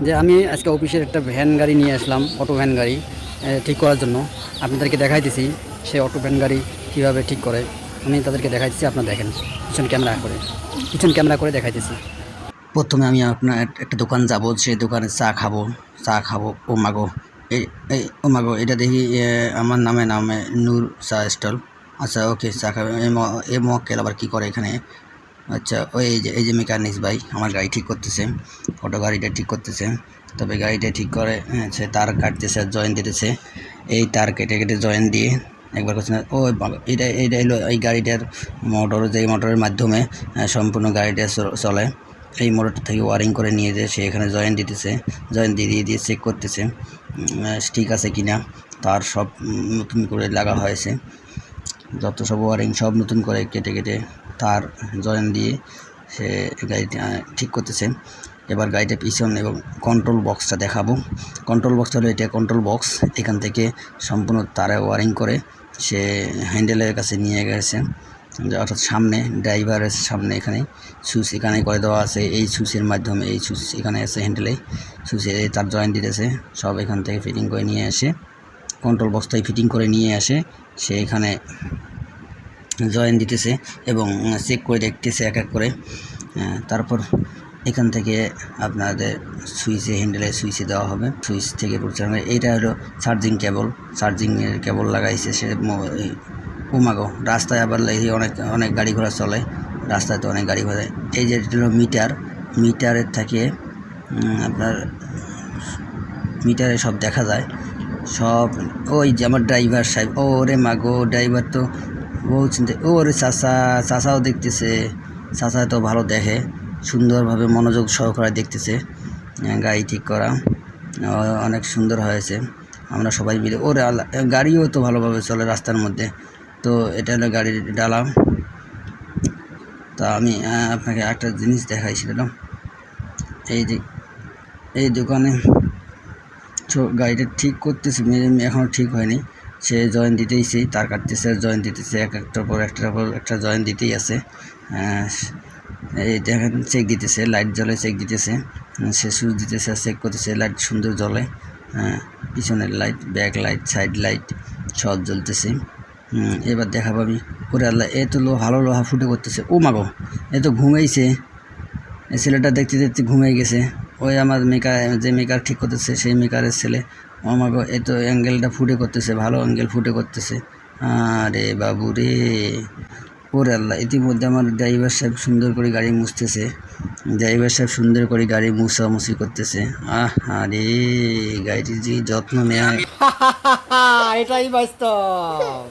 যে আমি আজকে অফিসের একটা ভ্যান গাড়ি নিয়ে আসলাম, অটো ভ্যান গাড়ি ঠিক করার জন্য। আপনাদেরকে দেখাইতেছি সে অটো ভ্যান গাড়ি কীভাবে ঠিক করে। আমি তাদেরকে দেখাইতেছি, আপনারা দেখেন পিছন ক্যামেরা করে দেখাইতেছি। প্রথমে আমি আপনার একটা দোকান যাব, সেই দোকানে চা খাবো। ও মাগো, এই এই ও মাগো, এটা দেখি আমার নামে নূর চা স্টল। আচ্ছা ওকে, চা খাবে। এই মক্কেল আবার কী করে এখানে? আচ্ছা, এই যে মেকানিক্স ভাই আমার গাড়ি ঠিক করতেছে, অটো গাড়িটা ঠিক করতেছে। তবে গাড়িটা ঠিক করে সে তার কাটতেছে, জয়েন দিতেছে। এই তার কেটে কেটে জয়েন দিয়ে একবার করছে না। ও এটা হলো এই গাড়িটার মোটর, যেই মোটরের মাধ্যমে সম্পূর্ণ গাড়িটা চলে। এই মোটরটা থেকে ওয়ারিং করে নিয়ে যেয়ে সে এখানে জয়েন দিতেছে, জয়েন দিয়ে চেক করতেছে ঠিক আছে কিনা। তার সব নতুন করে লাগা হয়েছে, যত সব ওয়ারিং সব নতুন করে কেটে কেটে তার জয়েন দিয়ে সে গাড়িটা ঠিক করতেছে। এবার গাড়িটা পিছন এবং কন্ট্রোল বক্সটা দেখাবো। কন্ট্রোল বক্সটা হলো এটা কন্ট্রোল বক্স, এখান থেকে সম্পূর্ণ তারে ওয়ারিং করে সে হ্যান্ডেলের কাছে নিয়ে গেছে। অর্থাৎ সামনে ড্রাইভারের সামনে এখানে সুইচ এখানে করে দেওয়া আছে, এই সুইচের মাধ্যমে এই সুইচ এখানে আছে হ্যান্ডেলে, সুইচে তার জয়েন দিতেছে। সব এখান থেকে ফিটিং করে নিয়ে আসে, কন্ট্রোল বক্সটাই ফিটিং করে নিয়ে আসে সে এখানে জয়েন দিতেছে এবং চেক করে দেখতেছে এক এক করে। তারপর এখান থেকে আপনাদের হ্যান্ডেলে সুইচে দেওয়া হবে, সুইচ থেকে পরিচালনা। এইটা হলো চার্জিংয়ের কেবল লাগাইছে সে। উমাগো, রাস্তায় আবার অনেক অনেক গাড়ি ঘোড়া চলে, রাস্তায় তো অনেক গাড়ি ঘোড়া। এই যে হলো মিটারের থেকে আপনার মিটারে সব দেখা যায় সব। ওই যে আমার ড্রাইভার সাহেব, ও রে মাগো, ড্রাইভার তো বহু চিন্তা। ও রে চাচাও দেখতেছে, চাচা তো ভালো দেখে, সুন্দরভাবে মনোযোগ সহকারে দেখতেছে গাড়ি ঠিক করা। অনেক সুন্দর হয়েছে, আমরা সবাই মিলে। ওরে আল্লাহ, গাড়িও তো ভালোভাবে চলে রাস্তার মধ্যে। তো এটা হলো গাড়ির ডালা। তা আমি আপনাকে একটা জিনিস দেখাইছিলাম, এই যে এই দোকানে গাড়িটা ঠিক করতেছে, এখনও ঠিক হয়নি। সে জয়েন দিতেইছে, তার কাটতেছে, জয়েন দিতেছে, একটার পর একটা জয়েন দিতেই আছে। এই দেখেন চেক দিতেছে, লাইট জ্বলে, চেক দিতেছে, সে সুইচ দিতেছে, চেক করতেছে, লাইট সুন্দর জ্বলে। পিছনের light, back light, side light সব জ্বলতেছে। এবার দেখাবো আমি। ওরে আল্লাহ, এ তো ভালো লোহা ফুটে করতেছে। ও মাগো, এ তো ঘুমাইছে, এই ছেলেটা দেখতে দেখতে ঘুমিয়ে গেছে। ওই আমার যে মেকার ঠিক করতেছে সেই মেকারের ছেলে। ও মাগো, এ তো অ্যাঙ্গেলটা ফুটে করতেছে, ভালো অ্যাঙ্গেল ফুটে করতেছে। আরে বাবু রে, ওরে আল্লাহ। ইতিমধ্যে আমার ড্রাইভার সাহেব সুন্দর করে গাড়ি মুছতেছে, সুন্দর করে গাড়ি মুছামুছি করতেছে। আরে গাড়িটির যে যত্ন নেয়, এটাই বাস্তব।